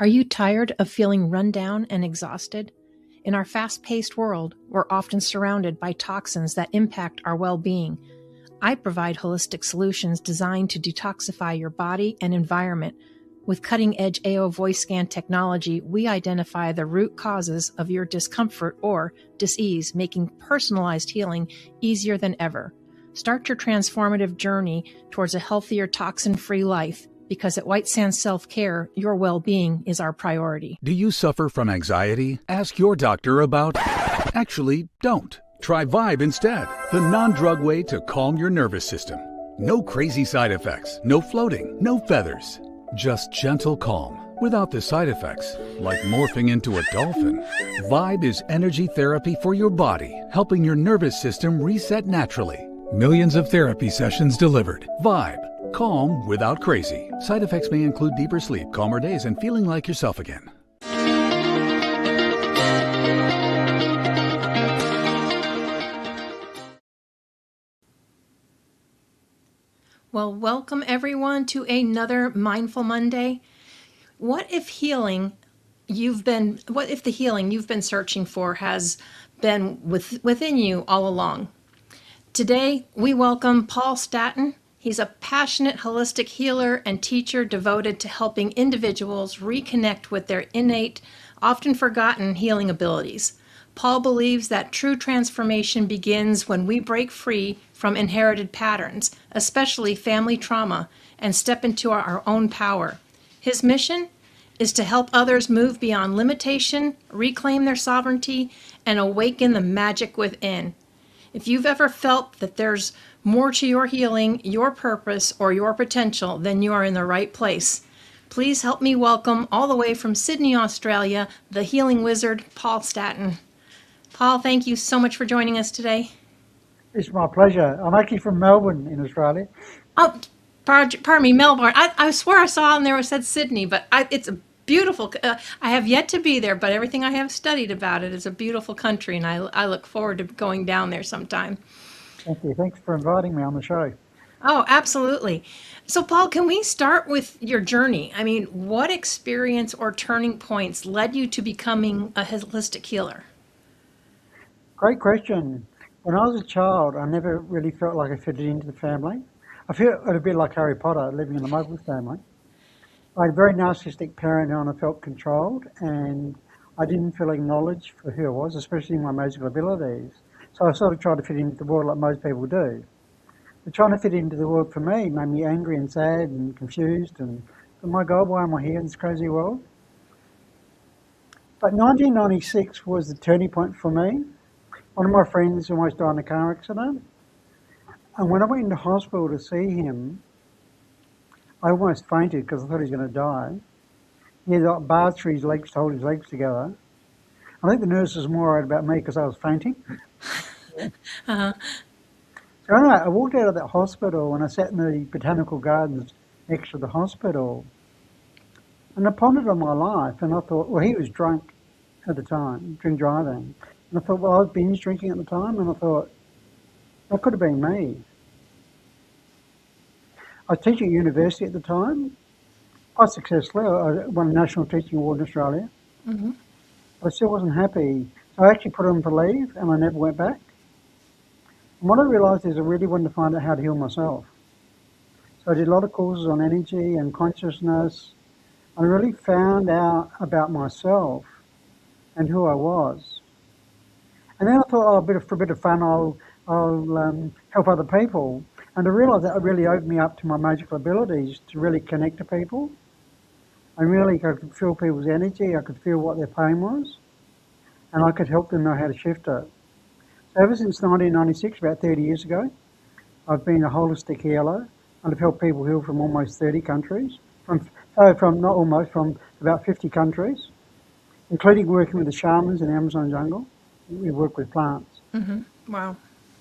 Are you tired of feeling run down and exhausted? In our fast-paced world, we're often surrounded by toxins that impact our well-being. I provide holistic solutions designed to detoxify your body and environment. With cutting-edge AO voice scan technology, we identify the root causes of your discomfort or dis-ease, making personalized healing easier than ever. Start your transformative journey towards a healthier, toxin-free life, because at White Sands Self-Care, your well-being is our priority. Do you suffer from anxiety? Ask your doctor about... Actually, don't. Try Vibe instead, the non-drug way to calm your nervous system. No crazy side effects, no floating, no feathers. Just gentle calm, without the side effects, like morphing into a dolphin. Vibe is energy therapy for your body, helping your nervous system reset naturally. Millions of therapy sessions delivered. Vibe. Calm without crazy. Side effects may include deeper sleep, calmer days, and feeling like yourself again. Well, welcome everyone to another Mindful Monday. What if the healing you've been searching for has been within you all along? Today, we welcome Paul Statton. He's a passionate holistic healer and teacher devoted to helping individuals reconnect with their innate, often forgotten healing abilities. Paul believes that true transformation begins when we break free from inherited patterns, especially family trauma, and step into our own power. His mission is to help others move beyond limitation, reclaim their sovereignty, and awaken the magic within. If you've ever felt that there's more to your healing, your purpose, or your potential, then you are in the right place. Please help me welcome, all the way from Sydney, Australia, the healing wizard, Paul Statton. Paul, thank you so much for joining us today. It's my pleasure. I'm actually from Melbourne in Australia. Oh, pardon me, Melbourne. I swear I saw on there it said Sydney, but it's a beautiful. I have yet to be there, but everything I have studied about it is a beautiful country, and I look forward to going down there sometime. Thank you. Thanks for inviting me on the show. Oh, absolutely. So, Paul, can we start with your journey? I mean, what experience or turning points led you to becoming a holistic healer? Great question. When I was a child, I never really felt like I fitted into the family. I feel a bit like Harry Potter living in the Muggle family. I had a very narcissistic parent and I felt controlled, and I didn't feel acknowledged for who I was, especially my magical abilities. So I sort of tried to fit into the world like most people do. But trying to fit into the world for me made me angry and sad and confused and, oh my God, why am I here in this crazy world? But 1996 was the turning point for me. One of my friends almost died in a car accident. And when I went into hospital to see him, I almost fainted because I thought he was going to die. He had like bars through his legs to hold his legs together. I think the nurse was more worried about me because I was fainting. Uh-huh. So anyway, I walked out of that hospital and I sat in the botanical gardens next to the hospital. And I pondered on my life and I thought, well, he was drunk at the time, drink driving. And I thought, well, I was binge drinking at the time, and I thought, that could have been me. I was teaching at university at the time, quite successfully. I won a National Teaching Award in Australia. Mm-hmm. I still wasn't happy. So I actually put on for leave, and I never went back. And what I realised is I really wanted to find out how to heal myself. So I did a lot of courses on energy and consciousness. I really found out about myself and who I was. And then I thought, for a bit of fun, I'll help other people. And I realised that it really opened me up to my magical abilities to really connect to people. And really, I could feel people's energy, I could feel what their pain was, and I could help them know how to shift it. So ever since 1996, about 30 years ago, I've been a holistic healer, and I've helped people heal from almost 30 countries, from about 50 countries, including working with the shamans in the Amazon jungle. We work with plants. Mm-hmm. Wow.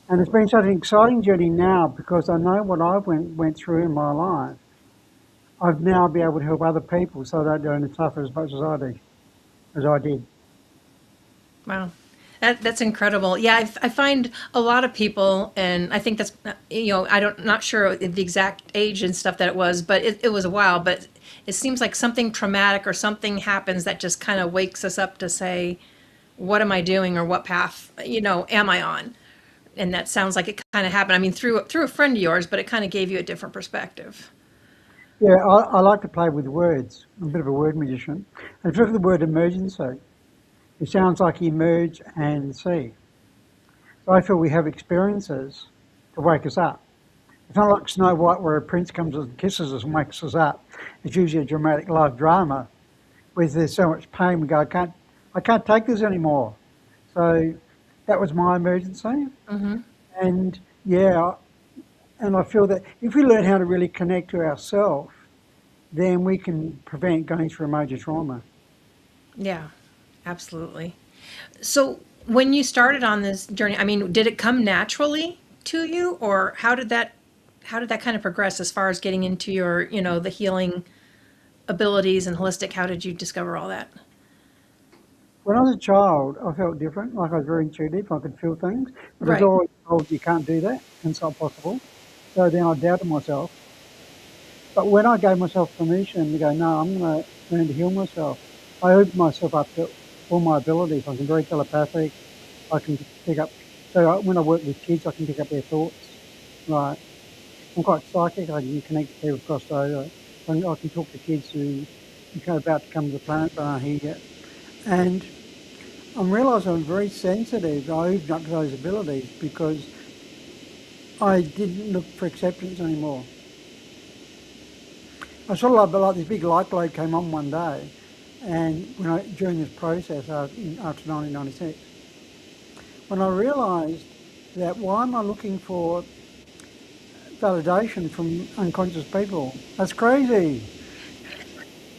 And it's been such an exciting journey now because I know what I went through in my life. I've now been able to help other people so they don't suffer as much as I did. Wow. That's incredible. Yeah, I find a lot of people, and I think that's, I don't, not sure the exact age and stuff that it was, but it was a while, but it seems like something traumatic or something happens that just kind of wakes us up to say, what am I doing or what path, am I on? And that sounds like it kind of happened. I mean, through a friend of yours, but it kind of gave you a different perspective. Yeah, I like to play with words. I'm a bit of a word magician. And if you look at the word emergency, it sounds like emerge and see. So I feel we have experiences to wake us up. It's not like Snow White where a prince comes and kisses us and wakes us up. It's usually a dramatic life drama where there's so much pain we go, I can't take this anymore. So that was my emergency. And yeah, and I feel that if we learn how to really connect to ourselves, then we can prevent going through a major trauma. Yeah, absolutely. So when you started on this journey, I mean, did it come naturally to you, or how did that kind of progress as far as getting into your, the healing abilities and holistic? How did you discover all that? When I was a child, I felt different, like I was very intuitive, I could feel things, but I was Right. always told you can't do that, and it's not possible. So then I doubted myself. But when I gave myself permission to go, no, I'm going to learn to heal myself, I opened myself up to all my abilities. I can be very telepathic. I can pick up, when I work with kids, I can pick up their thoughts. Right. I'm quite psychic. I can connect to people across over. I can talk to kids who are about to come to the planet but aren't here yet. And I'm realising I'm very sensitive. I opened up to those abilities because I didn't look for acceptance anymore. I sort of like this big light globe came on one day, and during this process after 1996, when I realised that why am I looking for validation from unconscious people? That's crazy.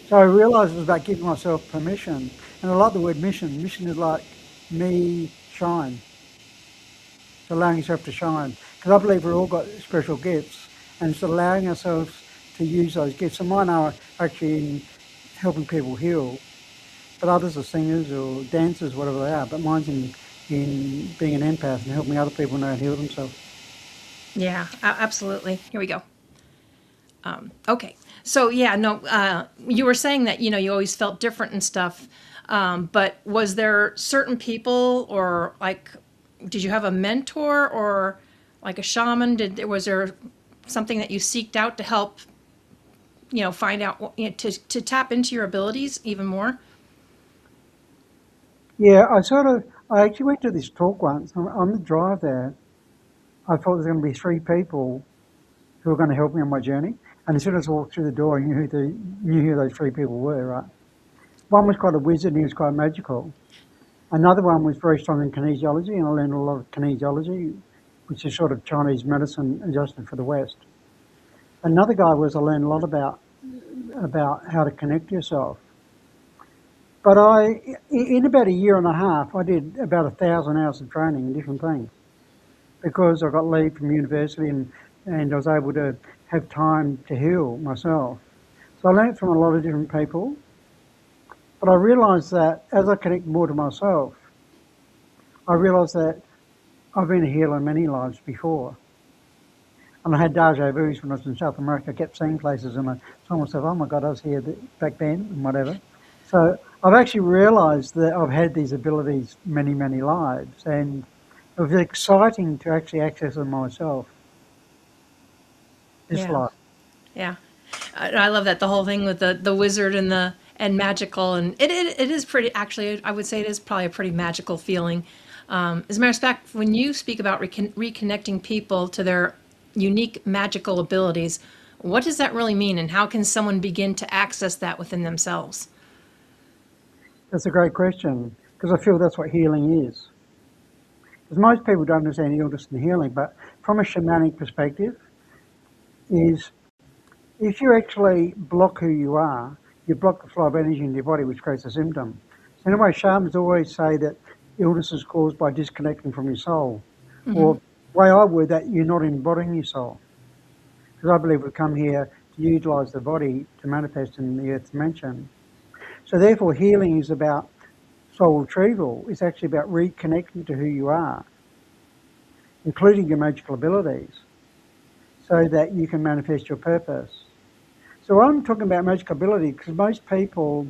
So I realised it was about giving myself permission, and I like the word mission. Mission is like me shine. It's allowing yourself to shine, because I believe we've all got special gifts, and it's allowing ourselves to use those gifts. And mine are actually in helping people heal, but others are singers or dancers, whatever they are. But mine's in being an empath and helping other people know how to heal themselves. Yeah, absolutely. Here we go. Okay. So yeah, no, you were saying that, you always felt different and stuff. But was there certain people, or like, did you have a mentor or like a shaman? Was there something that you seeked out to help, find out, to tap into your abilities even more? Yeah, I actually went to this talk once. On the drive there, I thought there was going to be three people who were going to help me on my journey. And as soon as I walked through the door, I knew who those three people were, right? One was quite a wizard and he was quite magical. Another one was very strong in kinesiology, and I learned a lot of kinesiology, which is sort of Chinese medicine adjusted for the West. Another guy I learned a lot about how to connect to yourself. But in about a year and a half, I did about 1,000 hours of training in different things because I got leave from university and I was able to have time to heal myself. So I learned from a lot of different people, but I realised that as I connect more to myself, I realised that I've been a healer in many lives before. And I had deja vus when I was in South America. I kept seeing places and I told myself, oh my God, I was here back then and whatever. So I've actually realised that I've had these abilities many, many lives, and it was exciting to actually access them myself this Yeah. life. Yeah. I love that, the whole thing with the wizard and magical, and it is pretty, actually, I would say it is probably a pretty magical feeling. As a matter of fact, when you speak about reconnecting people to their unique magical abilities, what does that really mean, and how can someone begin to access that within themselves? That's a great question, because I feel that's what healing is. Because most people don't understand illness and healing, but from a shamanic perspective, is if you actually block who you are, you block the flow of energy in your body, which creates a symptom. So in a way, shamans always say that illness is caused by disconnecting from your soul. Or the way I word that, you're not embodying your soul. Because I believe we've come here to utilise the body to manifest in the earth dimension. So therefore, healing is about soul retrieval is actually about reconnecting to who you are, including your magical abilities, so that you can manifest your purpose. So I'm talking about magical ability because most people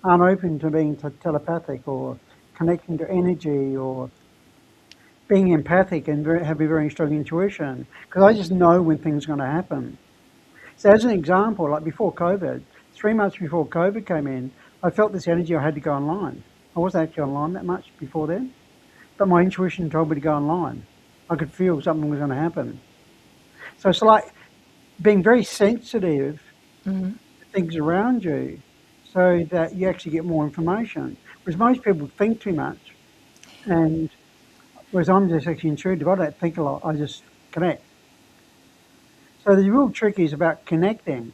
aren't open to being telepathic or connecting to energy or being empathic and have a very strong intuition, because I just know when things are going to happen. So as an example, like before COVID, 3 months before COVID came in, I felt this energy I had to go online. I wasn't actually online that much before then, but my intuition told me to go online. I could feel something was going to happen. So it's like being very sensitive to things around you so that you actually get more information. Whereas most people think too much, and whereas I'm just actually intuitive. I don't think a lot, I just connect. So the real trick is about connecting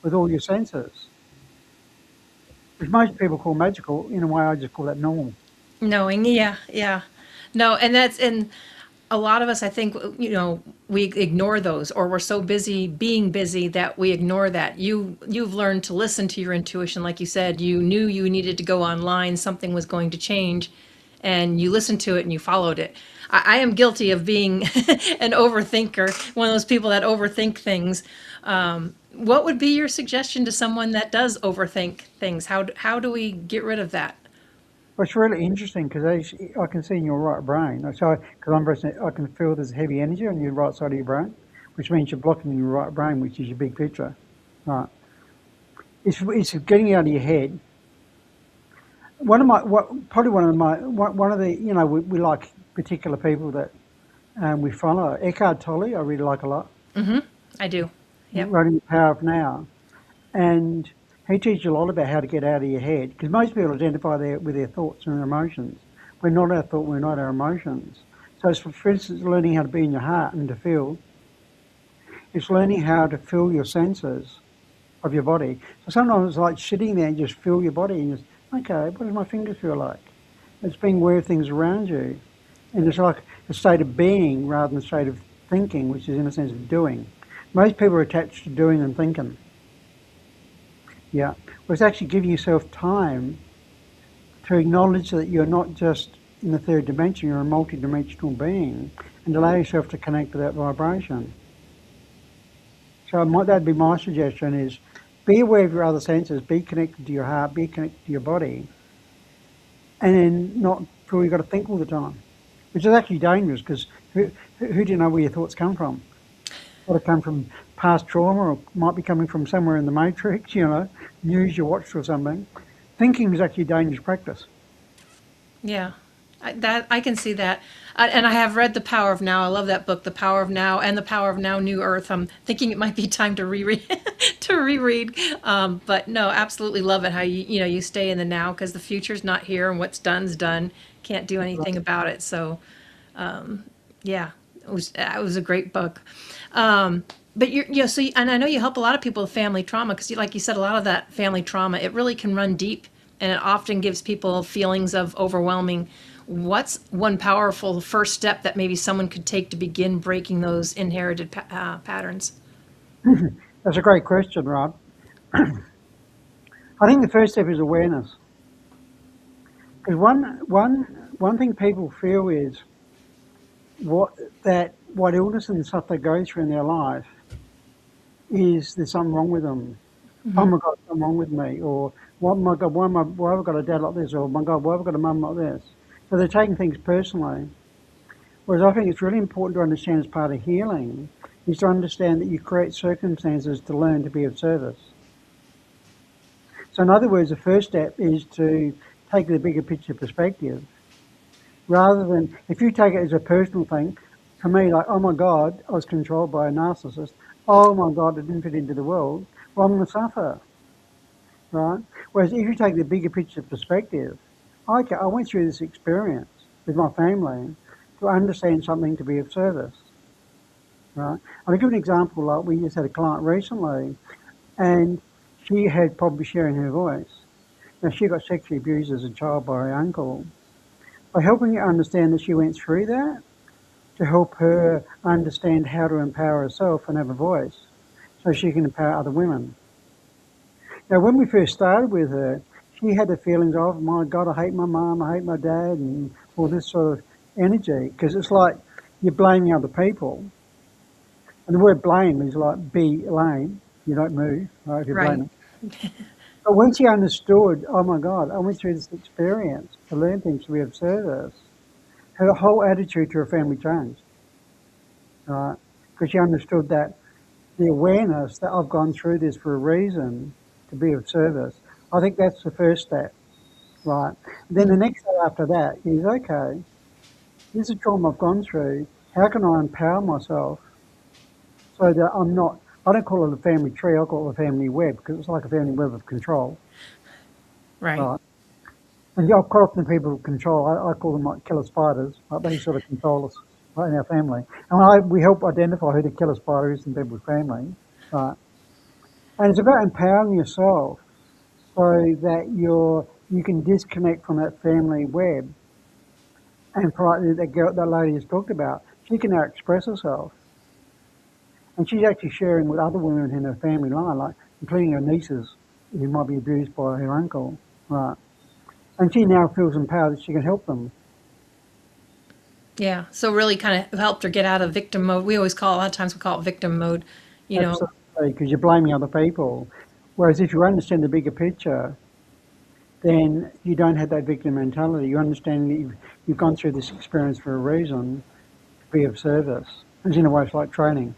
with all your senses, which most people call magical. In a way, I just call that normal. Knowing, yeah, yeah. No, and a lot of us, I think, we ignore those, or we're so busy being busy that we ignore that. You've learned to listen to your intuition, like you said. You knew you needed to go online, something was going to change, and you listened to it and you followed it. I am guilty of being an overthinker, one of those people that overthink things. What would be your suggestion to someone that does overthink things? How do we get rid of that? Well, it's really interesting because I can see in your right brain. So, because I'm very, I can feel there's heavy energy on your right side of your brain, which means you're blocking your right brain, which is your big picture. Right. It's getting out of your head. Probably one of the, we like particular people that we follow. Eckhart Tolle, I really like a lot. I do. Yep. Writing The Power of Now. And he teaches a lot about how to get out of your head, because most people identify with their thoughts and their emotions. We're not our thought, we're not our emotions. So it's, for instance, learning how to be in your heart and to feel. It's learning how to feel your senses of your body. So sometimes it's like sitting there and just feel your body and just, okay, what does my fingers feel like? It's being aware of things around you. And it's like a state of being rather than a state of thinking, which is in a sense of doing. Most people are attached to doing and thinking. Yeah. Well, it's actually giving yourself time to acknowledge that you're not just in the third dimension, you're a multi-dimensional being, and allow yourself to connect to that vibration. So that'd be my suggestion is be aware of your other senses, be connected to your heart, be connected to your body, and then not feel you've got to think all the time, which is actually dangerous because who do you know where your thoughts come from? Might have come from past trauma, or might be coming from somewhere in the matrix, news you watched or something. Thinking is actually a dangerous practice. Yeah, I can see that, and I have read The Power of Now. I love that book, The Power of Now, and The Power of Now: New Earth. I'm thinking it might be time to reread, but no, absolutely love it. How you stay in the now because the future's not here, and what's done's done. Can't do anything about it. So, yeah, it was a great book. But and I know you help a lot of people with family trauma because, like you said, a lot of that family trauma, it really can run deep, and it often gives people feelings of overwhelming. What's one powerful first step that maybe someone could take to begin breaking those inherited patterns? That's a great question, Rob. I think the first step is awareness. Because one thing people feel is what illness and stuff they go through in their life is there's something wrong with them. Oh my God, something wrong with me, or oh my God, why have I got a dad like this, or oh my God, why have I got a mum like this? So they're taking things personally. Whereas I think it's really important to understand as part of healing is to understand that you create circumstances to learn to be of service. So in other words, the first step is to take the bigger picture perspective. Rather than, if you take it as a personal thing, for me, like, oh my God, I was controlled by a narcissist. Oh my God, I didn't fit into the world. Well, I'm going to suffer, right? Whereas if you take the bigger picture perspective, okay, I went through this experience with my family to understand something to be of service, right? I'll give an example. Like we just had a client recently, and she had problems sharing her voice. Now, she got sexually abused as a child by her uncle. By helping her understand that she went through that, to help her understand how to empower herself and have a voice so she can empower other women. Now, when we first started with her, she had the feelings of, my God, I hate my mum, I hate my dad, and all this sort of energy, because it's like you're blaming other people. And the word blame is like be lame, you don't move, right, if you're Right. blaming. But when she understood, oh my God, I went through this experience to learn things, to be of service, her whole attitude to her family changed, right? Because she understood that the awareness that I've gone through this for a reason, to be of service. I think that's the first step, right? Then the next step after that is, okay, this is trauma I've gone through. How can I empower myself so that I'm not, I don't call it a family tree, I call it a family web, because it's like a family web of control, Right. right? And yeah, quite often people control, I call them like killer spiders, like they sort of control us, right, in our family. And we help identify who the killer spider is in people's family, right? And it's about empowering yourself so that you can disconnect from that family web. And that girl, that lady has talked about, she can now express herself. And she's actually sharing with other women in her family line, like including her nieces who might be abused by her uncle, right? And she now feels empowered that she can help them. Yeah. So really kind of helped her get out of victim mode. We always call, a lot of times we call it victim mode, you know. Absolutely, because you're blaming other people. Whereas if you understand the bigger picture, then you don't have that victim mentality. You understand that you've gone through this experience for a reason, to be of service. And in a way, it's like training.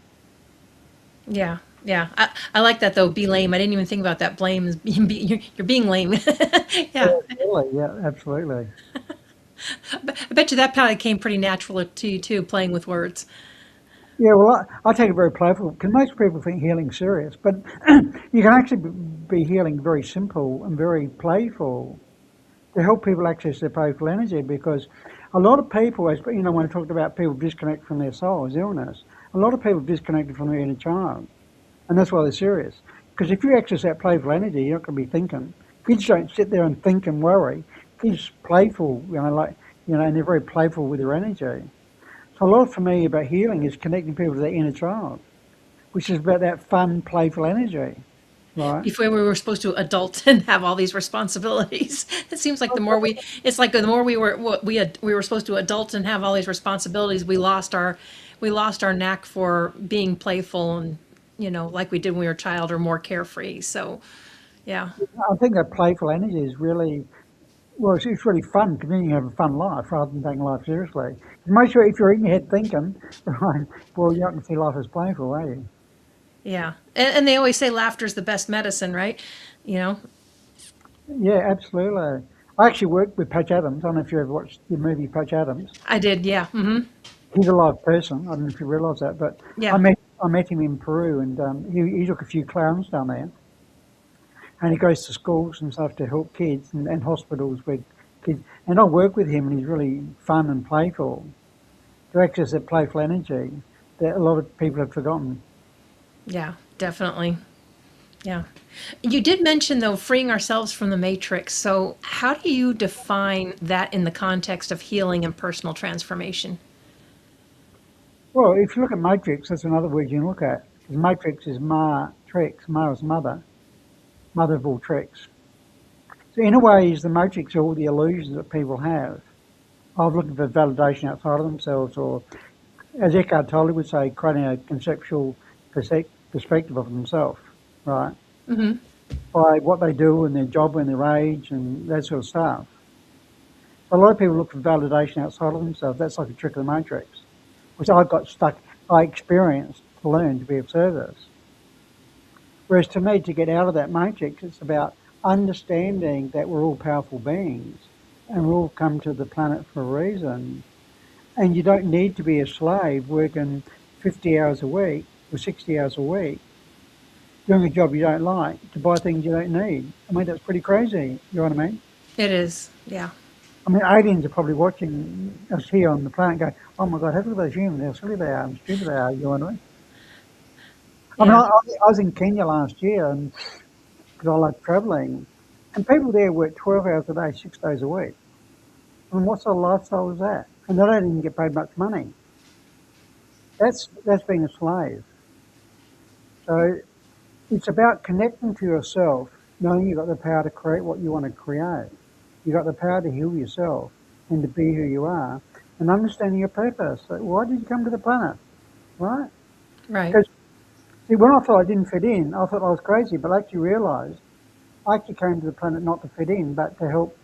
Yeah. Yeah. I like that though. Be lame. I didn't even think about that. Blame is you're being lame. Yeah, Yeah. really, yeah, absolutely. I bet you that probably came pretty natural to you too, playing with words. Yeah, well, I take it very playful because most people think healing's serious, but you can actually be healing very simple and very playful to help people access their playful energy. Because a lot of people, as you know, when I talked about people disconnect from their soul's illness, a lot of people disconnected from their inner child, and that's why they're serious. Because if you access that playful energy, you're not going to be thinking. Kids don't sit there and think and worry. Kids playful, and they're very playful with their energy. So a lot for me about healing is connecting people to their inner child, which is about that fun, playful energy, right? Before we were supposed to adult and have all these responsibilities. It seems like the more we, it's like the more we were, we were supposed to adult and have all these responsibilities, we lost our knack for being playful and, like we did when we were a child or more carefree. So, yeah. I think that playful energy is really, well, it's really fun because then you have a fun life rather than taking life seriously. Make sure if you're in your head thinking, right, well, you're not going to see life as playful, are you? Yeah. And they always say laughter is the best medicine, right? You know, Yeah, absolutely. I actually worked with Patch Adams. I don't know if you ever watched the movie Patch Adams. I did. Yeah. Hmm. He's a live person. I don't know if you realise that, but I Yeah. met I met him in Peru, and he took a few clowns down there, and he goes to schools and stuff to help kids and hospitals with kids. And I work with him, and he's really fun and playful to access that playful energy that a lot of people have forgotten. Yeah, definitely. Yeah. You did mention, though, freeing ourselves from the matrix. So, how do you define that in the context of healing and personal transformation? Well, if you look at matrix, that's another word you can look at. Because matrix is ma, tricks. Ma is mother, mother of all tricks. So in a way, is the matrix all the illusions that people have of looking for validation outside of themselves, or as Eckhart Tolle would say, creating a conceptual perspective of themselves, right? Hmm. By what they do and their job and their age and that sort of stuff. A lot of people look for validation outside of themselves. That's like a trick of the matrix, which I experienced to learn to be of service. Whereas to me, to get out of that matrix, it's about understanding that we're all powerful beings and we all come to the planet for a reason. And you don't need to be a slave working 50 hours a week or 60 hours a week doing a job you don't like to buy things you don't need. I mean, that's pretty crazy. You know what I mean? It is. Yeah. I mean, aliens are probably watching us here on the planet going, oh my God, have a look at those humans, how silly they are and stupid they are. You know what I mean? I mean, Yeah. I was in Kenya last year and because I like travelling, and people there work 12 hours a day, 6 days a week. I mean, what sort of lifestyle is that? And they don't even get paid much money. That's being a slave. So it's about connecting to yourself knowing you've got the power to create what you want to create. You've got the power to heal yourself and to be who you are, and understanding your purpose. Like, why did you come to the planet, right? Right. Because, see, when I thought I didn't fit in, I thought I was crazy, but I actually realised I actually came to the planet not to fit in, but to help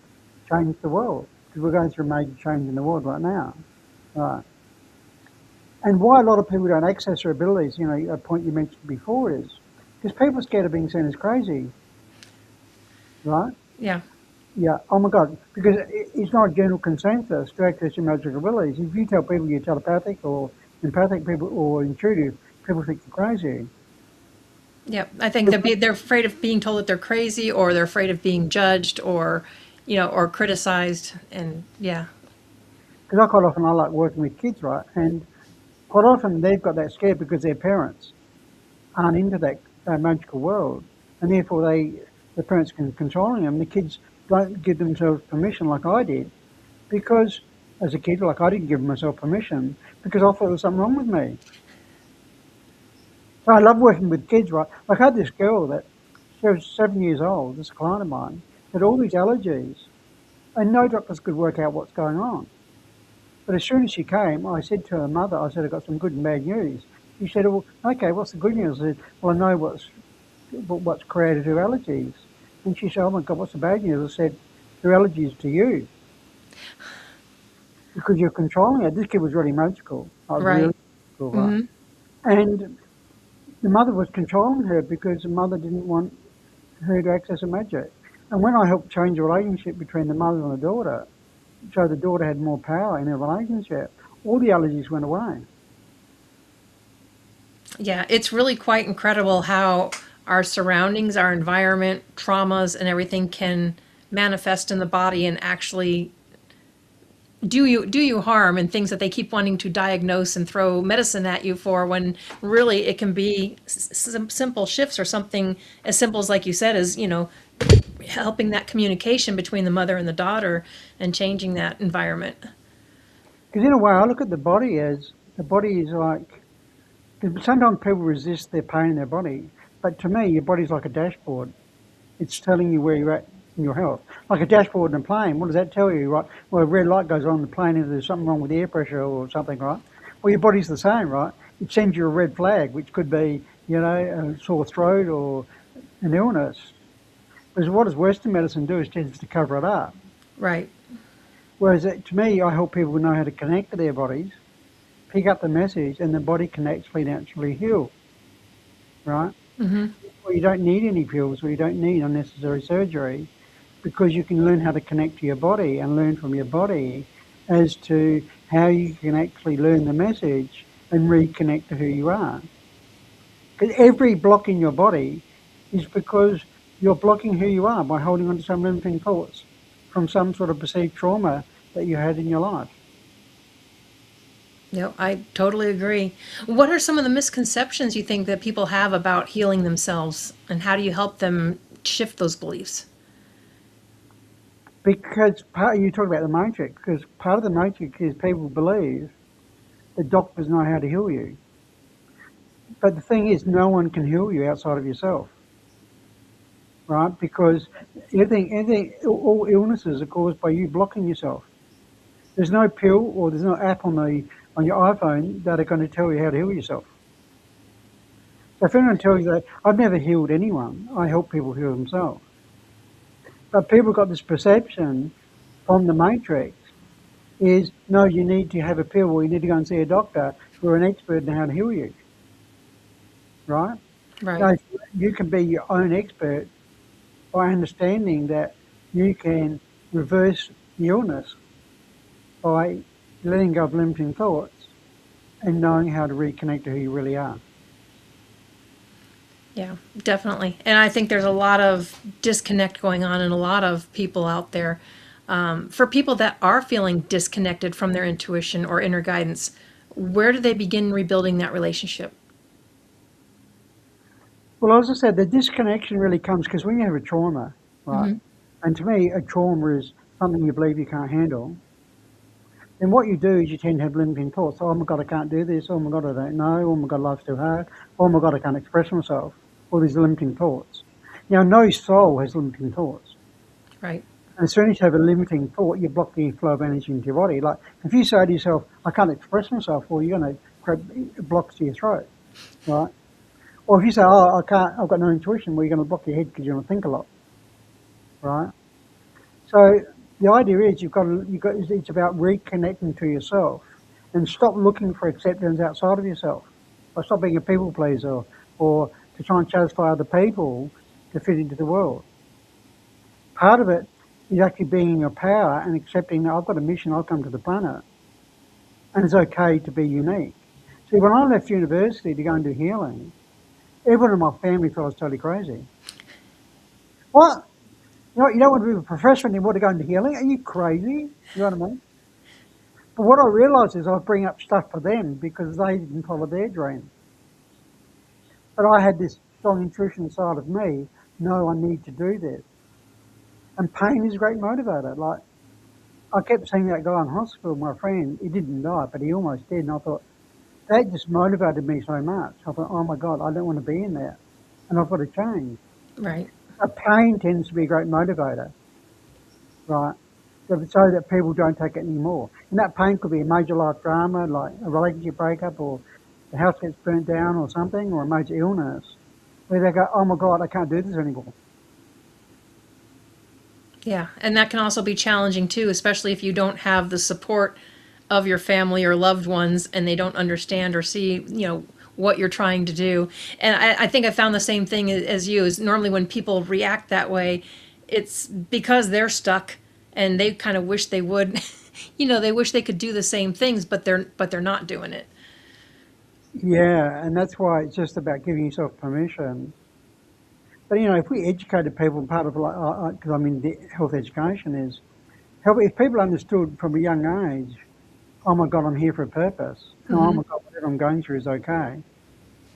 change the world. Because we're going through a major change in the world right now. Right. And why a lot of people don't access their abilities, you know, a point you mentioned before is because people are scared of being seen as crazy, right? Yeah. Yeah, oh my God, because it's not a general consensus to access your magical abilities. If you tell people you're telepathic or empathic, people or intuitive, people think you're crazy. Yep. I think they're afraid of being told that they're crazy, or they're afraid of being judged, or, or criticized. And yeah. Because quite often I like working with kids, right? And quite often they've got that scare because their parents aren't into that magical world, and therefore the parents can controlling them. The kids don't give themselves permission like I did, because as a kid, like I didn't give myself permission because I thought there was something wrong with me. So I love working with kids, right? Like I had this girl that she was 7 years old, this client of mine, had all these allergies, and no doctors could work out what's going on. But as soon as she came, I said to her mother, I said, I've got some good and bad news. She said, well, okay, what's the good news? I said, well, I know what's created her allergies. And she said, oh my God, what's the bad news? I said, her allergies to you. Because you're controlling her. This kid was really magical. I was Right. really magical, right? And the mother was controlling her because the mother didn't want her to access her magic. And when I helped change the relationship between the mother and the daughter, so the daughter had more power in her relationship, all the allergies went away. Yeah. It's really quite incredible how our surroundings, our environment, traumas, and everything can manifest in the body and actually do you harm, and things that they keep wanting to diagnose and throw medicine at you for, when really it can be simple shifts, or something as simple as, like you said, as helping that communication between the mother and the daughter and changing that environment. Because in a way, I look at the body as the body is like, because sometimes people resist their pain in their body, but to me, your body's like a dashboard. It's telling you where you're at in your health. Like a dashboard in a plane, what does that tell you, right? Well, a red light goes on the plane and there's something wrong with the air pressure or something, right? Well, your body's the same, right? It sends you a red flag, which could be, a sore throat or an illness. Because what does Western medicine do is tends to cover it up. Right. Whereas to me, I help people know how to connect to their bodies, pick up the message, and the body can actually naturally heal, right? Or you don't need any pills, or you don't need unnecessary surgery, because you can learn how to connect to your body and learn from your body as to how you can actually learn the message and reconnect to who you are. Because every block in your body is because you're blocking who you are by holding on to some limiting thoughts from some sort of perceived trauma that you had in your life. No, I totally agree. What are some of the misconceptions you think that people have about healing themselves, and how do you help them shift those beliefs? Because you talk about the matrix, because part of the matrix is people believe that doctors know how to heal you. But the thing is, no one can heal you outside of yourself, right? Because all illnesses are caused by you blocking yourself. There's no pill or there's no app on your iPhone that are going to tell you how to heal yourself. So if anyone tells you that, I've never healed anyone, I help people heal themselves. But people got this perception from the matrix is, no, you need to have a pill, or you need to go and see a doctor who are an expert in how to heal you, right? Right. No, you can be your own expert by understanding that you can reverse the illness by letting go of limiting thoughts and knowing how to reconnect to who you really are. Yeah, definitely. And I think there's a lot of disconnect going on in a lot of people out there. For people that are feeling disconnected from their intuition or inner guidance, where do they begin rebuilding that relationship? Well, as I said, the disconnection really comes because when you have a trauma, right? And to me, a trauma is something you believe you can't handle. And what you do is you tend to have limiting thoughts. Oh my God, I can't do this. Oh my God, I don't know. Oh my God, life's too hard. Oh my God, I can't express myself. All these limiting thoughts. Now, no soul has limiting thoughts. Right. And as soon as you have a limiting thought, you block the flow of energy into your body. Like if you say to yourself, I can't express myself, well, you're going to create blocks to your throat, right? Or if you say, oh, I can't, I've got no intuition, well, you're going to block your head because you're going to think a lot, right? So the idea is it's about reconnecting to yourself and stop looking for acceptance outside of yourself. Or stop being a people pleaser or to try and satisfy other people to fit into the world. Part of it is actually being in your power and accepting that I've got a mission, I've come to the planet, and it's okay to be unique. See, when I left university to go and do healing, everyone in my family thought I was totally crazy. What? You don't want to be a professor and you want to go into healing? Are you crazy? You know what I mean? But what I realised is I was bringing up stuff for them because they didn't follow their dream. But I had this strong intuition inside of me, no, I need to do this. And pain is a great motivator. Like, I kept seeing that guy in hospital, my friend, he didn't die, but he almost did. And I thought, that just motivated me so much. I thought, oh my God, I don't want to be in there. And I've got to change. Right. So pain tends to be a great motivator, right? So that people don't take it anymore. And that pain could be a major life drama, like a relationship breakup, or the house gets burnt down or something, or a major illness, where they go, oh my God, I can't do this anymore. Yeah. And that can also be challenging too, especially if you don't have the support of your family or loved ones and they don't understand or see, what you're trying to do. And I think I found the same thing as you, is normally when people react that way, it's because they're stuck and they kind of wish they would, they wish they could do the same things, but they're not doing it. Yeah, and that's why it's just about giving yourself permission. But if we educated people, part of like, because I'm in health education, is help. If people understood from a young age, oh my God, I'm here for a purpose. Mm-hmm. Oh my God, whatever I'm going through is okay.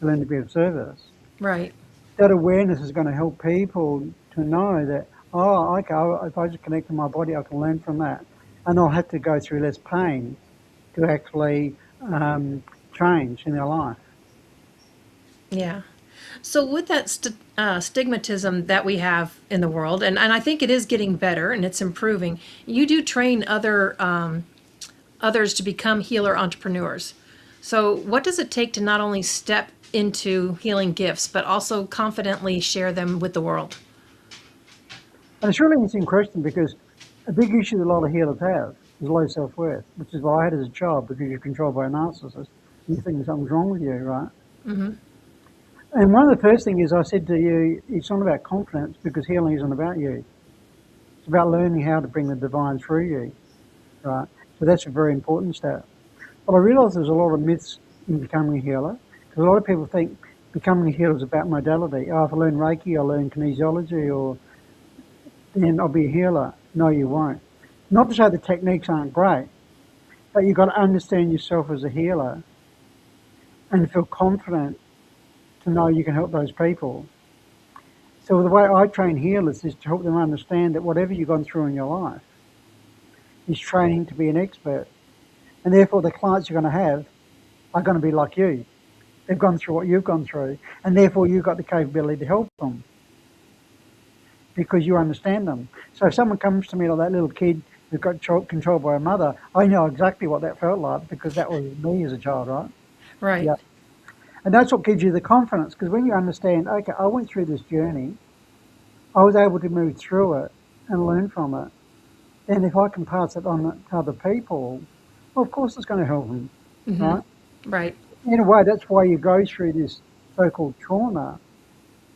To learn to be of service. Right. That awareness is going to help people to know that, oh, okay, if I just connect to my body, I can learn from that. And I'll have to go through less pain to actually change in their life. Yeah. So with that stigmatism that we have in the world, and I think it is getting better and it's improving, you do train others to become healer entrepreneurs. So what does it take to not only step into healing gifts, but also confidently share them with the world? And it's really an interesting question because a big issue that a lot of healers have is low self-worth, which is what I had as a child because you're controlled by a narcissist. You think something's wrong with you, right? Mm-hmm. And one of the first things I said to you, it's not about confidence because healing isn't about you. It's about learning how to bring the divine through you, right? So that's a very important step. But I realise there's a lot of myths in becoming a healer because a lot of people think becoming a healer is about modality. Oh, if I learn Reiki, I'll learn kinesiology, or then I'll be a healer. No, you won't. Not to say the techniques aren't great, but you've got to understand yourself as a healer and feel confident to know you can help those people. So the way I train healers is to help them understand that whatever you've gone through in your life is training to be an expert. And therefore the clients you're going to have are going to be like you. They've gone through what you've gone through, and therefore you've got the capability to help them because you understand them. So if someone comes to me like that little kid who got controlled by a mother, I know exactly what that felt like because that was me as a child, right? Right. Yeah. And that's what gives you the confidence, because when you understand, okay, I went through this journey, I was able to move through it and learn from it. And if I can pass it on to other people, well, of course it's going to help them, Mm-hmm. right? Right. In a way, that's why you go through this so-called trauma,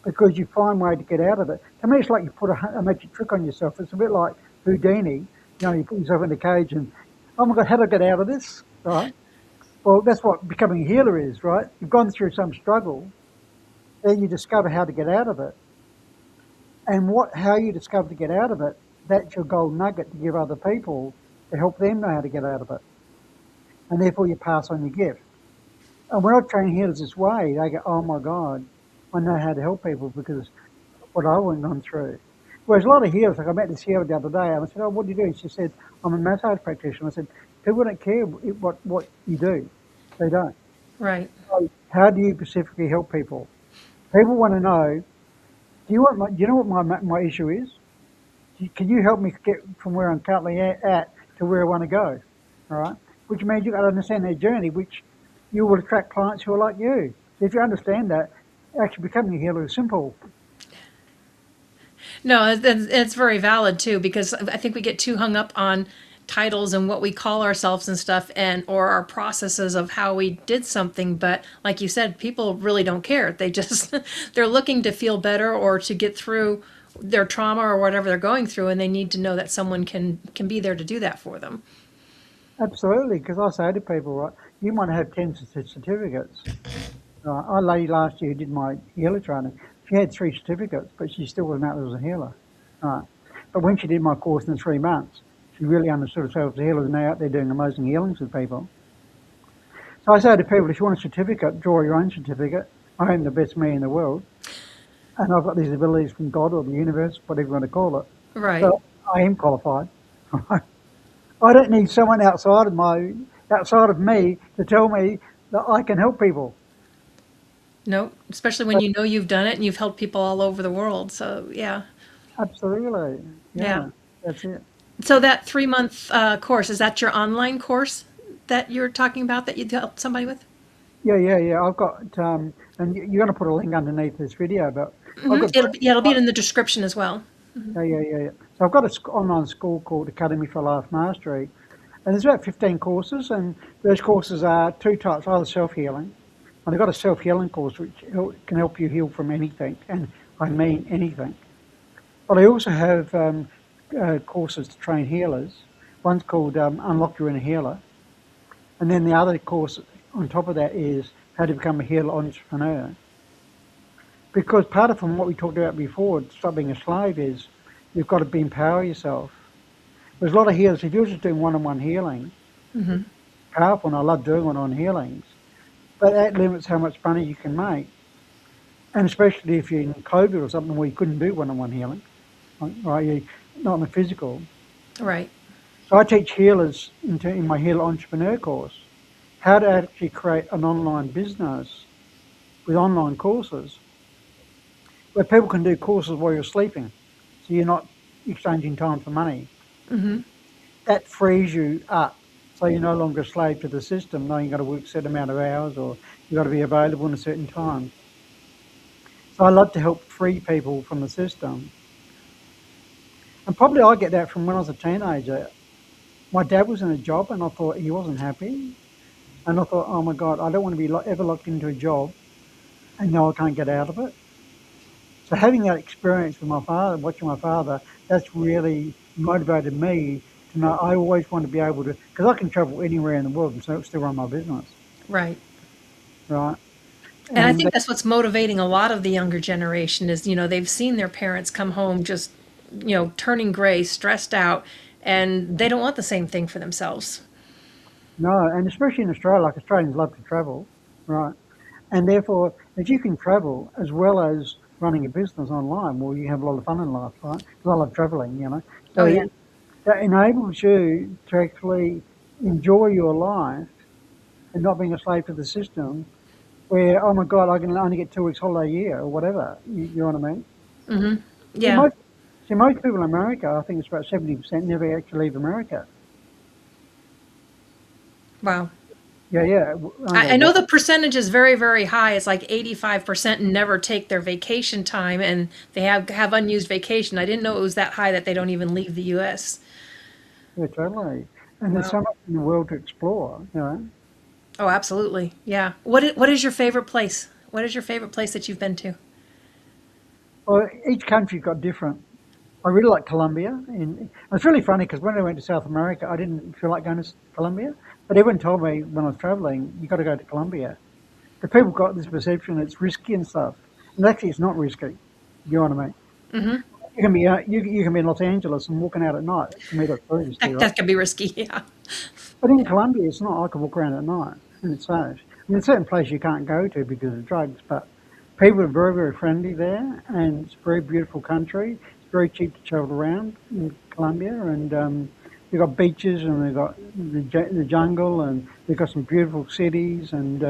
because you find a way to get out of it. To me, it's like you put a magic trick on yourself. It's a bit like Houdini. You put yourself in a cage and, oh my God, how do I get out of this, right? Well, that's what becoming a healer is, right? You've gone through some struggle, then you discover how to get out of it. And how you discover to get out of it, that's your gold nugget to give other people to help them know how to get out of it. And therefore you pass on your gift. And when I train healers this way, they go, oh my God, I know how to help people because what I went on through. Whereas a lot of healers, like I met this healer the other day, and I said, oh, what do you do? She said, I'm a massage practitioner. I said, people don't care what you do. They don't. Right. So how do you specifically help people? People want to know, Do you know what my issue is? Can you help me get from where I'm currently at to where I want to go? All right, which means you've got to understand their journey, which you will attract clients who are like you. If you understand that, actually becoming a healer is simple. No, it's very valid too, because I think we get too hung up on titles and what we call ourselves and stuff, and or our processes of how we did something. But like you said, people really don't care. They just they're looking to feel better or to get through their trauma or whatever they're going through, and they need to know that someone can be there to do that for them. Absolutely, because I say to people, right, you might have 10 certificates. Our lady last year who did my healer training, she had 3 certificates, but she still wasn't out there as a healer. Right. But when she did my course in 3 months, she really understood herself as a healer and now out there doing amazing healings with people. So I say to people, if you want a certificate, draw your own certificate. I am the best me in the world. And I've got these abilities from God or the universe, whatever you want to call it. Right. So I am qualified. I don't need someone outside of me to tell me that I can help people. No, especially when you know you've done it and you've helped people all over the world. So yeah, Absolutely. yeah. Yeah, that's it. So that 3 month course, is that your online course that you're talking about that you helped somebody with? Yeah. I've got, and you're going to put a link underneath this video, but I've got, It'll be in the description as well. yeah. So I've got an online school called Academy for Life Mastery, and there's about 15 courses, and those courses are 2 types, either self-healing, and I've got a self-healing course which can help you heal from anything, and I mean anything. But I also have courses to train healers. One's called Unlock Your Inner Healer, and then the other course on top of that is how to become a healer entrepreneur. Because part of from what we talked about before, stop being a slave, is you've got to empower yourself. There's a lot of healers, if you're just doing one-on-one healing, powerful, and I love doing one-on-one healings, but that limits how much money you can make. And especially if you're in COVID or something where you couldn't do one-on-one healing, right? You're not in the physical. Right. So I teach healers in my Healer Entrepreneur course how to actually create an online business with online courses where people can do courses while you're sleeping. So you're not exchanging time for money. That frees you up. So you're no longer a slave to the system, knowing you've got to work a certain amount of hours or you've got to be available in a certain time. So I love to help free people from the system. And probably I get that from when I was a teenager. My dad was in a job and I thought he wasn't happy. And I thought, oh my God, I don't want to be ever locked into a job and know I can't get out of it. So having that experience with my father, watching my father, that's really motivated me to know I always want to be able to, because I can travel anywhere in the world and still run my business, Right. right? And I think that's what's motivating a lot of the younger generation is, they've seen their parents come home just, turning gray, stressed out, and they don't want the same thing for themselves. No, and especially in Australia, like Australians love to travel, right? And therefore, if you can travel as well as running a business online, well, you have a lot of fun in life, right? Because I love traveling. So Oh, yeah. that enables you to actually enjoy your life and not being a slave to the system where, oh my God, I can only get 2 weeks holiday a year or whatever. You know what I mean? Yeah. Most people in America, I think it's about 70%, never actually leave America. Wow. Yeah. I know the percentage is very, very high. It's like 85% never take their vacation time and they have unused vacation. I didn't know it was that high that they don't even leave the U.S. Yeah, totally. And there's Wow. so much in the world to explore. Oh, absolutely. Yeah. What is your favorite place? What is your favorite place that you've been to? Well, each country's got different. I really like Colombia. And it's really funny because when I went to South America, I didn't feel like going to Colombia. But everyone told me when I was traveling, you got to go to Colombia. The people got this perception it's risky and stuff. And actually, it's not risky. You know what I mean? You can be you can be in Los Angeles and walking out at night. To me, that's very risky, right? That could be risky. Yeah. But in Colombia, it's not. I can walk around at night and it's safe. I mean, there's certain places you can't go to because of drugs, but people are very, very friendly there, and it's a very beautiful country. It's very cheap to travel around in Colombia, and they've got beaches and they've got the jungle, and they've got some beautiful cities. And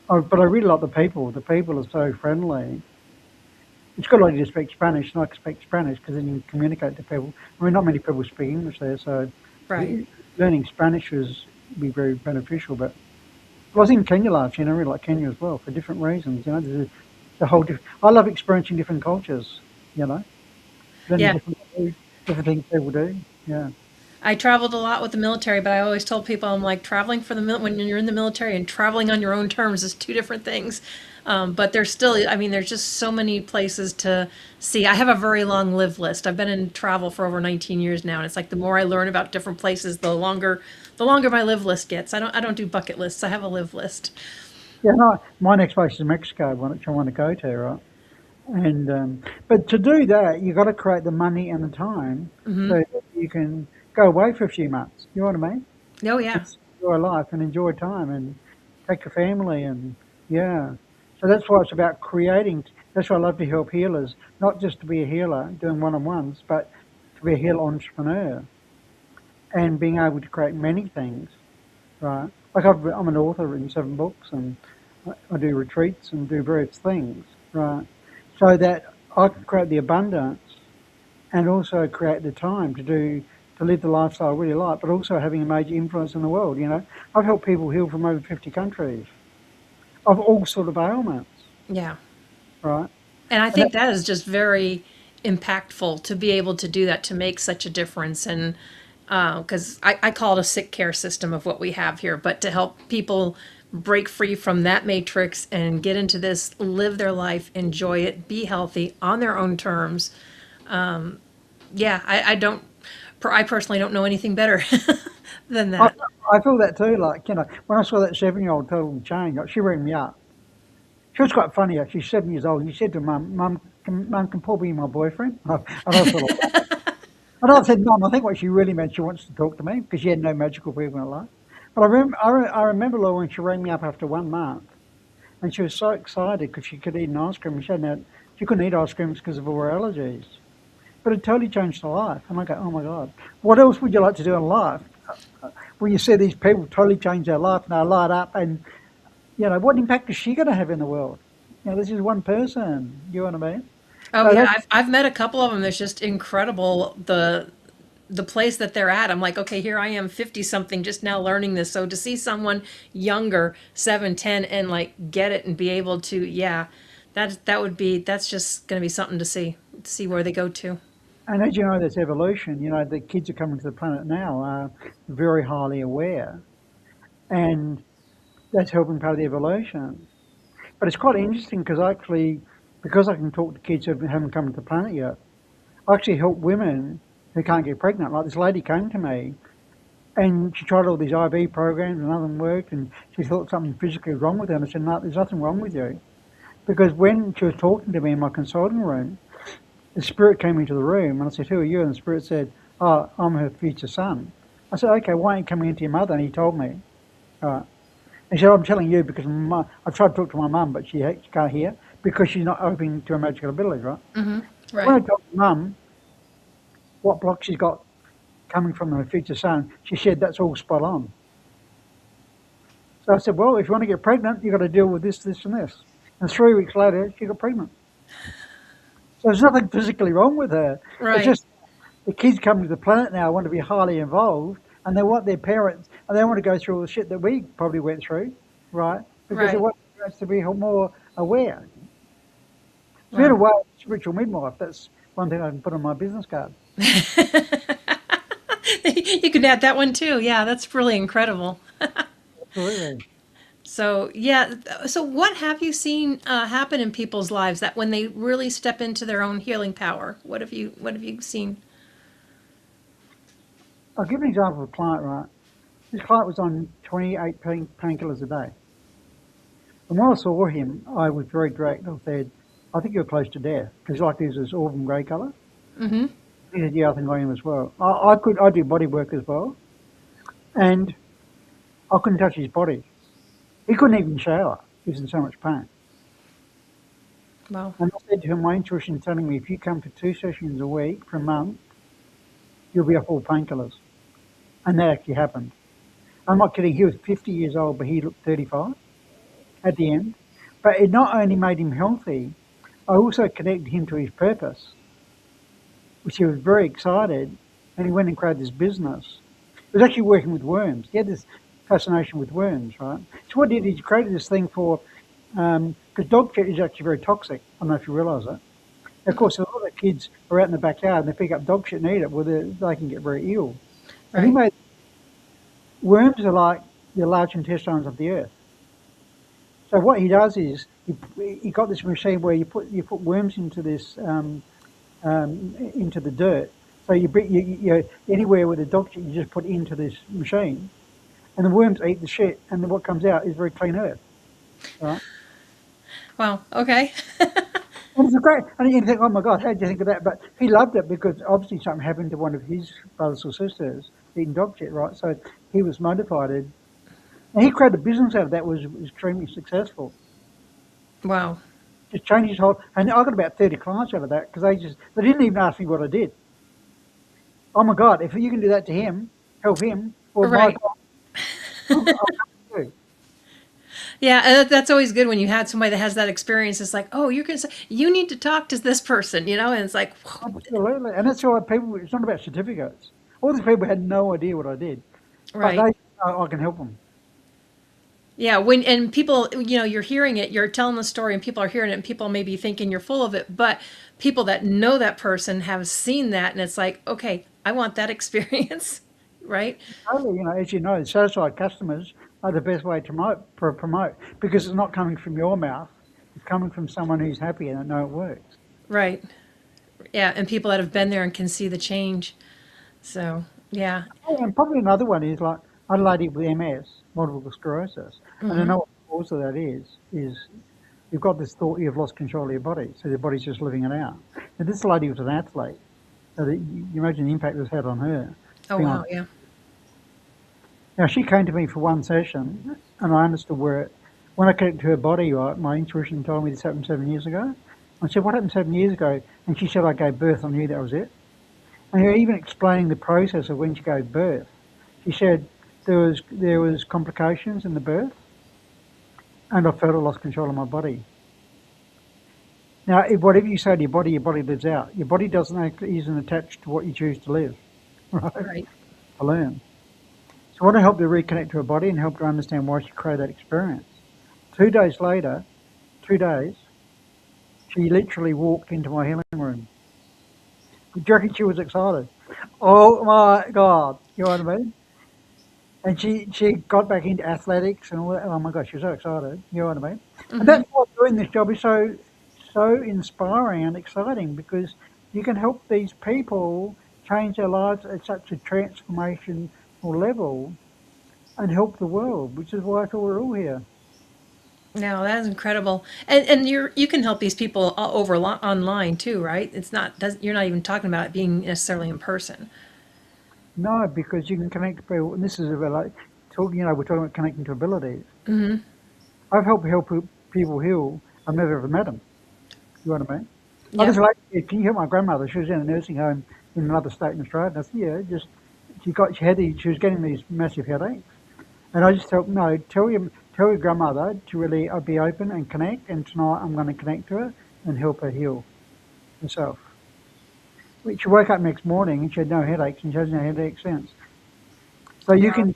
but I really like the people. The people are so friendly. It's a good idea to speak Spanish, and I can speak Spanish because then you can communicate to people. I mean, not many people speak English there, so Right. learning Spanish is be very beneficial. But I was in Kenya last year, and I really like Kenya as well for different reasons. You know, there's a whole different. I love experiencing different cultures. You know, learning Yeah. different food, different things people do. Yeah. I traveled a lot with the military, but I always told people I'm like traveling for the when you're in the military and traveling on your own terms is two different things. But there's still, I mean, there's just so many places to see. I have a very long live list. I've been in travel for over 19 years now, and it's like the more I learn about different places, the longer my live list gets. I don't do bucket lists. I have a live list. Yeah, no, my next place is Mexico, which I want to go to, right? And but to do that, you've got to create the money and the time so that you can go away for a few months. You know what I mean? Oh yeah. Just enjoy life and enjoy time and take your family and yeah. So that's why it's about creating. That's why I love to help healers, not just to be a healer doing one-on-ones, but to be a healer entrepreneur and being able to create many things. Right? Like I'm an author, written 7 books, and I do retreats and do various things. Right? So that I can create the abundance and also create the time to live the lifestyle I really like, but also having a major influence in the world. You know, I've helped people heal from over 50 countries of all sort of ailments. Yeah. Right? And I And think that is just very impactful to be able to do that, to make such a difference. And because I call it a sick care system of what we have here, but to help people break free from that matrix and get into this, live their life, enjoy it, be healthy on their own terms. Yeah, I personally don't know anything better than I, that. I feel that too. Like, you know, when I saw that 7-year-old total change, like, she rang me up. She was quite funny, actually. She's 7 years old. And she said to Mum, can Paul be my boyfriend? And I was sort of like, and I said, Mum, I think what she really meant, she wants to talk to me because she had no magical people in her life. But I remember Laura when she rang me up after 1 month, and she was so excited because she could eat an ice cream. And she couldn't eat ice creams because of all her allergies. But it totally changed her life. And I go, oh my God, what else would you like to do in life? When you see these people totally change their life and they light up, and you know, what impact is she going to have in the world? You know, this is one person. You know what I mean? Oh So yeah, that's I've met a couple of them. It's just incredible the place that they're at. I'm like, okay, here I am 50 something just now learning this. So to see someone younger, 7, 10, and like get it and be able to, yeah, that's just going to be something to see where they go to. and as you know, there's evolution. You know, the kids who are coming to the planet now are very highly aware, and that's helping part of the evolution. But it's quite interesting because I can talk to kids who haven't come to the planet yet, I actually help women who can't get pregnant. Like this lady came to me and she tried all these IV programs and nothing worked, and she thought something physically was wrong with her. And I said, no, there's nothing wrong with you. Because when she was talking to me in my consulting room, the spirit came into the room and I said, who are you? And the spirit said, oh, I'm her future son. I said, okay, why aren't you coming into your mother? And he told me. All right. He said, I'm telling you because I tried to talk to my mum, but she can't hear because she's not open to her magical abilities, right? Mm-hmm. When I Right. told mum what block she's got coming from her future son, she said that's all spot on. So I said, well, if you want to get pregnant, you've got to deal with this, this, and this. And 3 weeks later, she got pregnant. So there's nothing physically wrong with her. It's Right. just the kids coming to the planet now want to be highly involved, and they want their parents, and they want to go through all the shit that we probably went through, right? Because they Right. want their parents to be more aware. So in a Wow. way, spiritual midwife, that's one thing I can put on my business card. You can add that one too. Yeah, that's really incredible. Absolutely. So yeah, so what have you seen happen in people's lives that when they really step into their own healing power? What have you seen? I'll give you an example of a client, right? This client was on 28 painkillers a day. And when I saw him, I was very direct. I said, I think you're close to death. Because like this is auburn grey colour. Mm-hmm. He said, yeah, I think I am as well. I do body work as well. And I couldn't touch his body. He couldn't even shower. He was in so much pain. Wow. And I said to him, my intuition is telling me if you come for 2 sessions a week for a month, you'll be off all painkillers. And that actually happened. I'm not kidding. He was 50 years old, but he looked 35 at the end. But it not only made him healthy, I also connected him to his purpose, which he was very excited, and he went and created this business. He was actually working with worms. He had this fascination with worms, right? So what he did, he created this thing for, because dog shit is actually very toxic. I don't know if you realise that. Of course, a lot of kids are out in the backyard and they pick up dog shit and eat it. Well, they can get very ill. And he Right. made worms are like the large intestines of the earth. So what he does is he got this machine where you put worms into this into the dirt. So you anywhere with a dog shit, you just put it into this machine, and the worms eat the shit, and then what comes out is very clean earth, right? Wow. Okay. And it's a great. And you think, oh my God, how did you think of that? But he loved it because obviously something happened to one of his brothers or sisters eating dog shit, right? So he was motivated, and he created a business out of that. Was extremely successful. Wow. Just changed his whole. And I got about 30 clients out of that because they didn't even ask me what I did. Oh my God, if you can do that to him, help him, well, my Right. God, I'll help you. Yeah, and that's always good when you had somebody that has that experience. It's like, oh, you can say you need to talk to this person, and it's like, Absolutely. And that's why people, it's not about certificates. All these people had no idea what I did, but right. they know I can help them. Yeah, when and people, you're hearing it, you're telling the story, and people are hearing it, and people may be thinking you're full of it, but people that know that person have seen that, and it's like, okay, I want that experience, right? Totally, as you know, satisfied customers are the best way to promote because it's not coming from your mouth. It's coming from someone who's happy and they know it works. Right. Yeah, and people that have been there and can see the change. So, yeah. Oh, and probably another one is like a lady with MS, multiple sclerosis. And I know what the cause of that is you've got this thought you've lost control of your body, so your body's just living it out. And this lady was an athlete, so that you imagine the impact this had on her. Oh, Being on. wow, yeah. Now, she came to me for one session, and I understood when I connected to her body, right, my intuition told me this happened 7 years ago. I said, what happened 7 years ago? And she said, I gave birth. I knew that was it. And her even explaining the process of when she gave birth. She said there was complications in the birth, and I felt I lost control of my body. Now, whatever you say to your body lives out. Your body isn't attached to what you choose to live, right? Right. To learn. So I want to help her reconnect to her body and help her understand why she created that experience. 2 days later, 2 days, she literally walked into my healing room. Do you reckon she was excited? Oh my God, you know what I mean? And she got back into athletics and all that. Oh my God, she was so excited, you know what I mean? And that's why doing this job is so inspiring and exciting because you can help these people change their lives at such a transformational level and help the world, which is why I thought we're all here. No, that is incredible. And you can help these people online too, right? It's not you're not even talking about it being necessarily in person. No, because you can connect to people, and this is about like we're talking about connecting to abilities. I've helped people heal. I've never ever met them. You know what I mean? I Yeah. just like, can you help my grandmother? She was in a nursing home in another state in Australia. And I said, yeah, just she was getting these massive headaches, and I just told no, tell your grandmother to really be open and connect. And tonight I'm going to connect to her and help her heal herself. She woke up next morning and she had no headaches and she hasn't had headaches since. So you Wow. can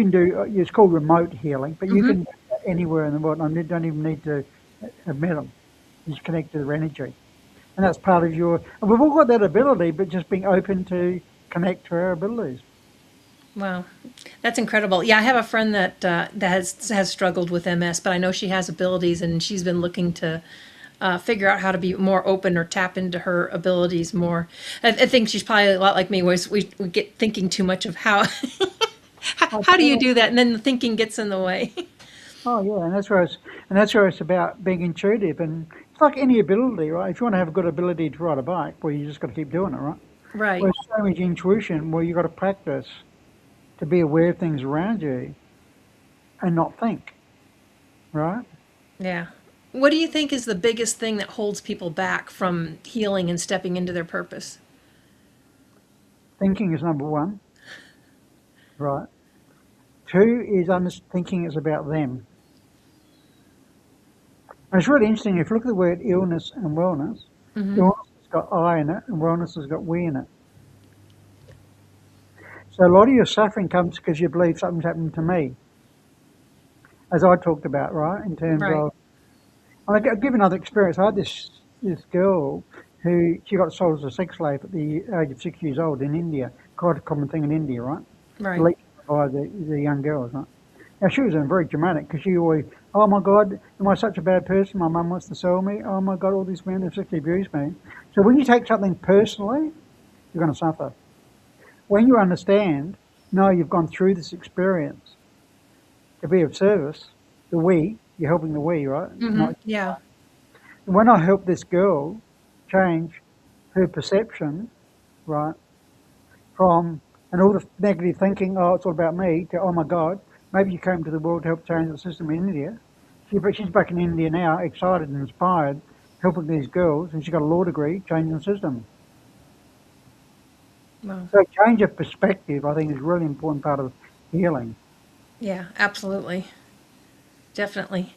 do it's called remote healing, but you can do that anywhere in the world. And you don't even need to have met them. You just connect to their energy, and that's part of your. And we've all got that ability, but just being open to connect to our abilities. Wow, that's incredible. Yeah, I have a friend that has struggled with MS, but I know she has abilities, and she's been looking to figure out how to be more open or tap into her abilities more. I think she's probably a lot like me, where we get thinking too much of how Oh, how do you do that, and then the thinking gets in the way. oh yeah, and that's where it's about being intuitive, and it's like any ability, right? If you want to have a good ability to ride a bike, well, you just got to keep doing it, right? Right. Well, so much intuition, well, you got to practice to be aware of things around you and not think, right? Yeah. What do you think is the biggest thing that holds people back from healing and stepping into their purpose? Thinking is number one, right? Two is thinking is about them. And it's really interesting, if you look at the word illness and wellness, illness has got I in it and wellness has got we in it. So a lot of your suffering comes because you believe something's happened to me, as I talked about, right? In terms Right. of, I'll give another experience. I had this girl who, she got sold as a sex slave at the age of 6 years old in India. Quite a common thing in India, right? Right. Elite by the young girls, right? Now, she was very dramatic because she always, oh my God, am I such a bad person? My mum wants to sell me. Oh my God, all these men have sexually abused me. So when you take something personally, you're going to suffer. When you understand, no, you've gone through this experience to be of service, the we, you're helping the we, right? Not, Yeah. when I helped this girl change her perception, right, from, and all the negative thinking, oh, it's all about me, to, oh my God, maybe you came to the world to help change the system in India. She's back in India now, excited and inspired, helping these girls, and she's got a law degree, changing the system. Wow. So change of perspective, I think, is a really important part of healing. Yeah, absolutely. Definitely.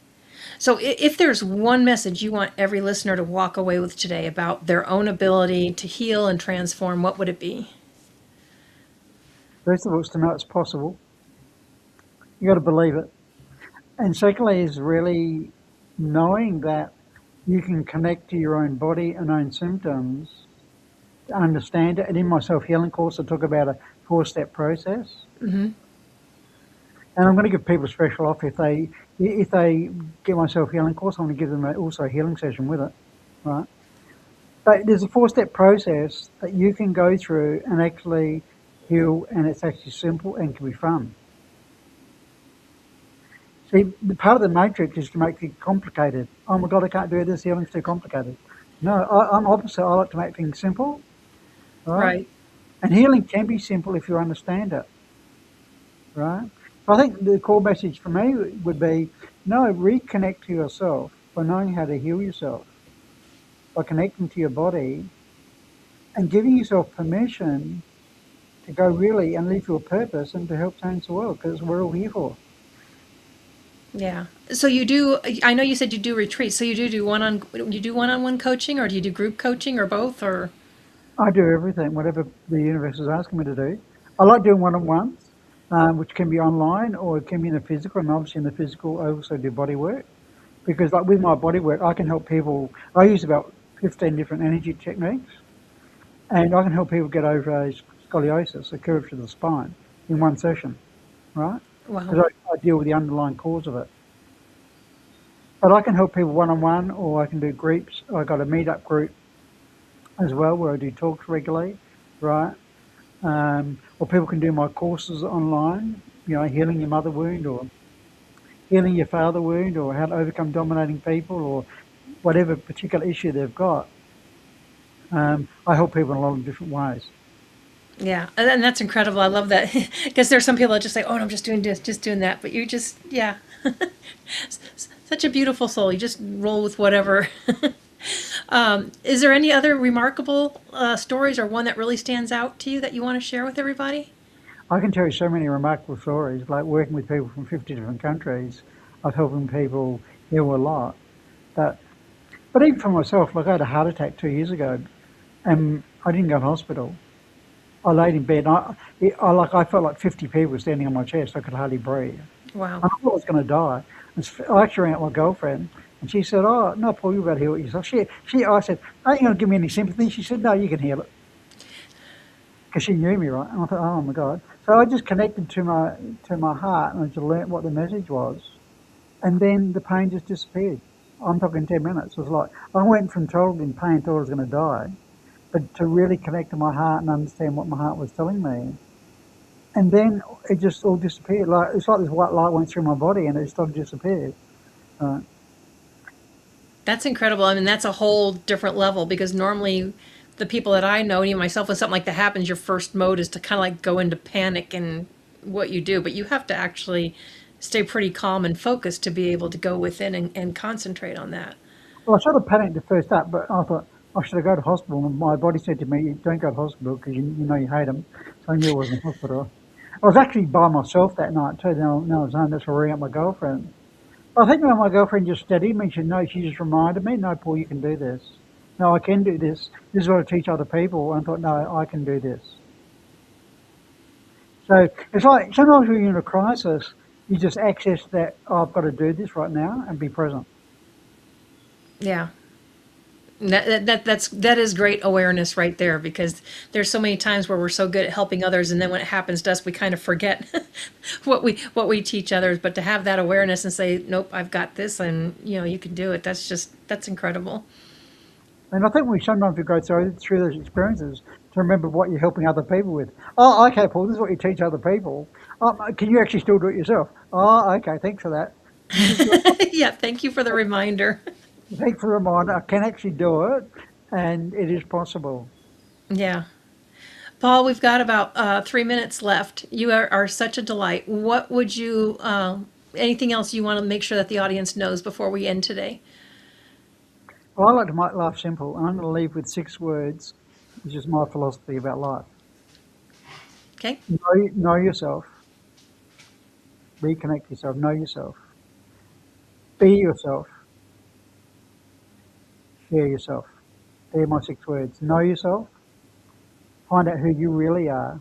So, if there's one message you want every listener to walk away with today about their own ability to heal and transform, what would it be? First of all, it's to know it's possible. You got to believe it. And secondly, is really knowing that you can connect to your own body and own symptoms to understand it. And in my self-healing course, I talk about a 4-step process. And I'm going to give people a special offer if they get my self-healing course. I'm going to give them also a healing session with it, right? But there's a 4-step process that you can go through and actually heal, and it's actually simple and can be fun. See, the part of the matrix is to make it complicated. Oh my God, I can't do this. Healing's too complicated. No, I'm opposite. I like to make things simple, right? Right. And healing can be simple if you understand it, right? So I think the core message for me would be, no, reconnect to yourself by knowing how to heal yourself, by connecting to your body and giving yourself permission to go really and live your purpose and to help change the world, because we're all here for. Yeah. So you do. I know you said you do retreats. So you do one-on-one coaching, or do you do group coaching, or both, or? I do everything, whatever the universe is asking me to do. I like doing one-on-ones, which can be online or it can be in the physical. And obviously in the physical, I also do body work, because like with my body work, I can help people. I use about 15 different energy techniques, and I can help people get over a scoliosis, a curvature of the spine, in one session, right? Wow. Because I deal with the underlying cause of it. But I can help people one-on-one, or I can do groups. I've got a meet-up group as well where I do talks regularly, right? Or people can do my courses online, healing your mother wound, or healing your father wound, or how to overcome dominating people, or whatever particular issue they've got. I help people in a lot of different ways. Yeah, and that's incredible. I love that, because there's some people that just say, "Oh, no, I'm just doing this, just doing that," but you just, yeah, such a beautiful soul. You just roll with whatever. Is there any other remarkable stories, or one that really stands out to you that you want to share with everybody? I can tell you so many remarkable stories, like working with people from 50 different countries. I've helping people heal a lot. But even for myself, like I had a heart attack 2 years ago, and I didn't go to hospital. I laid in bed. I felt like 50 people were standing on my chest. I could hardly breathe. Wow. I thought I was going to die. I actually rang out my girlfriend, and she said, "Oh, no, Paul, you've got to heal it yourself." I said, "Aren't you going to give me any sympathy?" She said, "No, you can heal it," because she knew me, right? And I thought, "Oh my God!" So I just connected to my heart, and I just learnt what the message was, and then the pain just disappeared. I'm talking 10 minutes. It was like I went from total in pain, thought I was going to die, but to really connect to my heart and understand what my heart was telling me. And then it just all disappeared. It's like this white light went through my body and it just all disappeared. That's incredible. I mean, that's a whole different level, because normally the people that I know, even myself, when something like that happens, your first mode is to kind of like go into panic and what you do. But you have to actually stay pretty calm and focused to be able to go within and concentrate on that. Well, I sort of panicked at first up, but I thought, should I go to hospital? And my body said to me, "Don't go to hospital because you know you hate them." So I knew I was in hospital. I was actually by myself that night too. No, I was home. That's where I rang up my girlfriend. I think when my girlfriend just steadied me, she just reminded me, no, Paul, you can do this. No, I can do this. This is what I teach other people. And I thought, no, I can do this. So it's like sometimes when you're in a crisis, you just access that, oh, I've got to do this right now and be present. Yeah. That is great awareness right there, because there's so many times where we're so good at helping others, and then when it happens to us we kind of forget what we teach others. But to have that awareness and say, nope, I've got this, and you can do it, that's incredible. And I think we sometimes we go through those experiences to remember what you're helping other people with. Oh, okay, Paul, this is what you teach other people. Oh, can you actually still do it yourself? Oh, okay, thanks for that. Yeah, thank you for the reminder. Thanks for the reminder. I can actually do it, and it is possible. Yeah. Paul, we've got about 3 minutes left. You are such a delight. What would you, anything else you want to make sure that the audience knows before we end today? Well, I like to make life simple, and I'm going to leave with 6 words, which is my philosophy about life. Okay. Know yourself, reconnect yourself, know yourself, be yourself, share yourself. They're my 6 words. Know yourself, find out who you really are,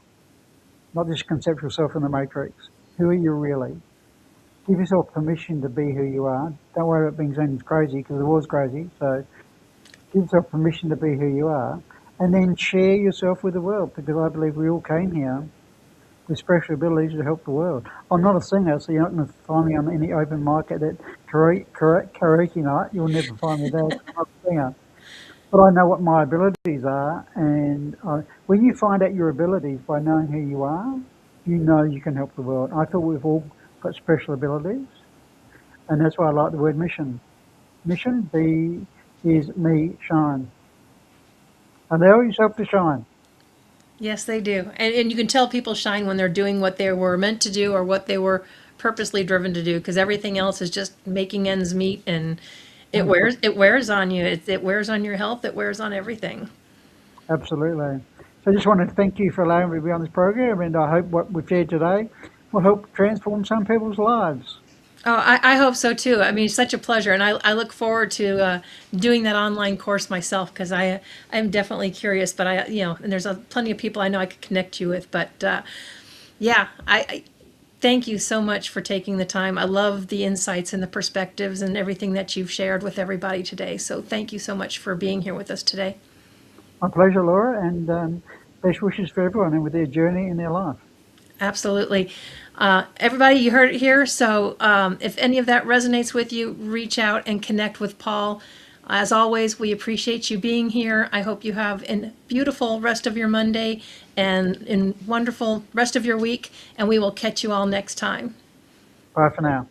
not this conceptual self in the matrix. Who are you really? Give yourself permission to be who you are. Don't worry about being seen as crazy, because the world's crazy. So give yourself permission to be who you are, and then share yourself with the world, because I believe we all came here with special abilities to help the world. I'm not a singer, so you're not going to find me on any open mic at that karaoke night. You'll never find me there. I'm not a singer. But I know what my abilities are, and when you find out your abilities by knowing who you are, you know you can help the world. I feel we've all got special abilities, and that's why I like the word mission. Mission, be, is me, shine. Allow yourself to shine. Yes, they do. And you can tell people shine when they're doing what they were meant to do, or what they were purposely driven to do, because everything else is just making ends meet, and it wears on you. It wears on your health. It wears on everything. Absolutely. So I just wanted to thank you for allowing me to be on this program, and I hope what we've shared today will help transform some people's lives. Oh, I hope so too. I mean, it's such a pleasure, and I look forward to doing that online course myself, because I'm definitely curious. But and there's plenty of people I know I could connect you with. But yeah, I thank you so much for taking the time. I love the insights and the perspectives and everything that you've shared with everybody today. So thank you so much for being here with us today. My pleasure, Laura, and best wishes for everyone and with their journey in their life. Absolutely. Everybody, you heard it here. So if any of that resonates with you, reach out and connect with Paul. As always, we appreciate you being here. I hope you have a beautiful rest of your Monday and a wonderful rest of your week, and we will catch you all next time. Bye for now.